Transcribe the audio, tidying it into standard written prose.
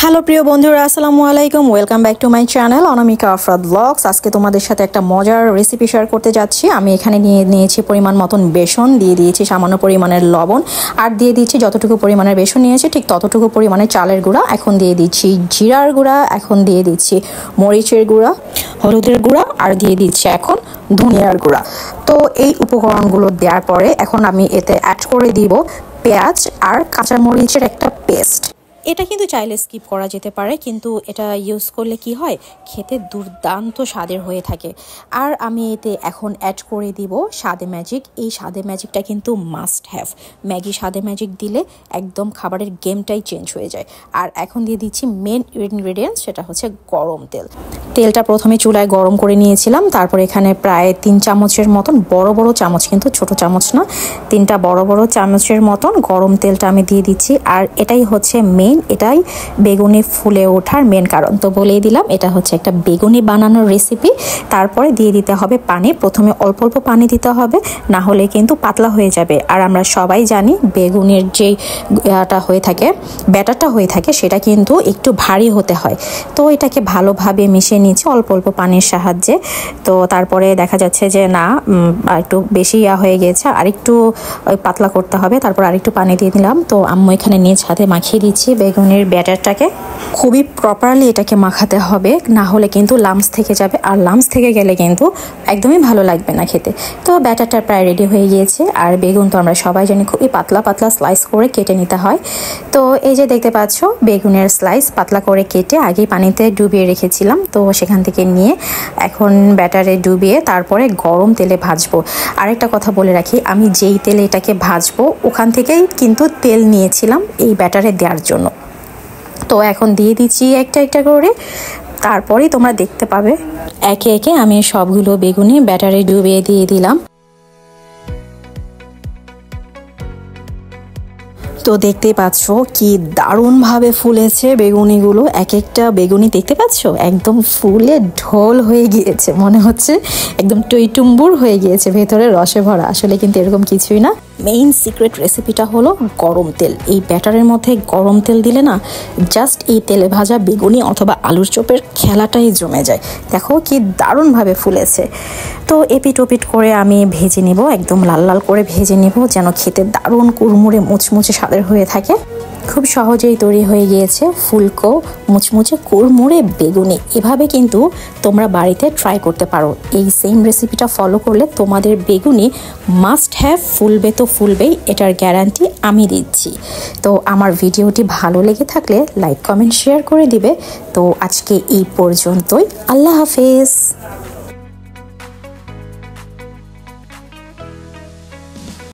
Hello প্রিয় বন্ধুরা, আসসালামু আলাইকুম। Welcome back to my channel Anamika Afrad blogs. আজকে তোমাদের সাথে একটা মজার রেসিপি শেয়ার করতে যাচ্ছি। আমি এখানে নিয়েছি পরিমাণ মতন বেসন, দিয়ে দিয়েছি সামান্য পরিমাণের লবণ, আর দিয়ে দিচ্ছি যতটুকু পরিমাণের বেসন নিয়েছি ঠিক ততটুকু পরিমাণের চালের গুঁড়া। এখন দিয়ে দিচ্ছি জিরার গুঁড়া, এখন দিয়ে দিচ্ছি মরিচের গুঁড়া, হলুদের গুঁড়া, আর দিয়ে দিচ্ছি এখন ধনিয়ার গুঁড়া। তো এই উপকরণগুলো দেওয়ার পরে এখন আমি এতে অ্যাড করে দিব পেঁয়াজ আর কাঁচামরিচের একটা পেস্ট। এটা কিন্তু চাইলে স্কিপ করা যেতে পারে, কিন্তু এটা ইউজ করলে কি হয়, খেতে দুর্দান্ত স্বাদের হয়ে থাকে। আর আমি এতে এখন অ্যাড করে দিব স্বাদে ম্যাজিক। এই স্বাদে ম্যাজিকটা কিন্তু মাস্ট হ্যাভ। ম্যাগি স্বাদে ম্যাজিক দিলে একদম খাবারের গেমটাই চেঞ্জ হয়ে যায়। আর এখন দিয়ে দিচ্ছি মেন ইনগ্রেডিয়েন্টস, সেটা হচ্ছে গরম তেল। তেলটা প্রথমে চুলায় গরম করে নিয়েছিলাম, তারপর এখানে প্রায় 3 চামচের মতন, বড় বড় চামচ কিন্তু ছোট চামচ না, 3টা বড় বড় চামচের মতন গরম তেলটা আমি দিয়ে দিচ্ছি। আর এটাই হচ্ছে এটাই বেগুনি ফুলে ওঠার মেন কারণ। তো বলেই দিলাম, এটা হচ্ছে একটা বেগুনি বানানোর রেসিপি। তারপরে দিয়ে দিতে হবে পানি। প্রথমে অল্প অল্প পানি দিতে হবে, না হলে কিন্তু পাতলা হয়ে যাবে। আর আমরা সবাই জানি বেগুনের যেই হয়ে থাকে, ব্যাটারটা হয়ে থাকে, সেটা কিন্তু একটু ভারী হতে হয়। তো এটাকে ভালোভাবে মিশিয়ে নিচ্ছি অল্প অল্প পানির সাহায্যে। তো তারপরে দেখা যাচ্ছে যে না, একটু বেশি হয়ে গেছে, আরেকটু পাতলা করতে হবে। তারপর আরেকটু পানি দিয়ে দিলাম। তো আম্মু এখানে নিজ হাতে মাখিয়ে দিচ্ছি বেগুনের ব্যাটারটাকে। খুবই প্রপারলি এটাকে মাখাতে হবে, না হলে কিন্তু লামস থেকে যাবে, আর লামস থেকে গেলে কিন্তু একদমই ভালো লাগবে না খেতে। তো ব্যাটারটা প্রায় রেডি হয়ে গিয়েছে। আর বেগুন তো আমরা সবাই জানি খুবই পাতলা পাতলা স্লাইস করে কেটে নিতে হয়। তো এই যে দেখতে পাচ্ছ, বেগুনের স্লাইস পাতলা করে কেটে আগে পানিতে ডুবিয়ে রেখেছিলাম। তো সেখান থেকে নিয়ে এখন ব্যাটারে ডুবিয়ে তারপরে গরম তেলে ভাজবো। আরেকটা কথা বলে রাখি, আমি যেই তেলে এটাকে ভাজবো ওখান থেকেই কিন্তু তেল নিয়েছিলাম এই ব্যাটারে দেওয়ার জন্য। তো এখন দিয়ে দিচ্ছি একটা একটা করে, তারপরেই তোমরা দেখতে পাবে একে একে আমি সবগুলো বেগুনি ব্যাটারে ডুবিয়ে দিয়ে দিলাম। তো দেখতেই পাচ্ছ কি দারুণভাবে ফুলেছে বেগুনিগুলো। এক একটা বেগুনি দেখতে পাচ্ছ একদম ফুলে ঢোল হয়ে গিয়েছে, মনে হচ্ছে একদম টইটুম্বুর হয়ে গিয়েছে, ভেতরে রসে ভরা। আসলে কিন্তু এরকম কিছুই না। মেইন সিক্রেট রেসিপিটা হলো গরম তেল। এই ব্যাটারের মধ্যে গরম তেল দিলে না, জাস্ট এই তেলে ভাজা বেগুনি অথবা আলুর চপের খেলাটাই জমে যায়। দেখো কি দারুণভাবে ফুলেছে। তো এপিট ওপিট করে আমি ভেজে নিব, একদম লাল লাল করে ভেজে নিব, যেন খেতে দারুণ কুড়মুড়ে মুচমুচে স্বাদের হয়ে থাকে। খুব সহজেই তৈরি হয়ে গিয়েছে ফুলকো মুচমুচে কুড়মুড়ে বেগুনি। এভাবে কিন্তু তোমরা বাড়িতে ট্রাই করতে পারো। এই সেম রেসিপিটা ফলো করলে তোমাদের বেগুনি মাস্ট হ্যাভ ফুলবে তো ফুলবেই, এটার গ্যারান্টি আমি দিচ্ছি। তো আমার ভিডিওটি ভালো লেগে থাকলে লাইক কমেন্ট শেয়ার করে দিবে। তো আজকে এই পর্যন্তই, আল্লাহ হাফেজ।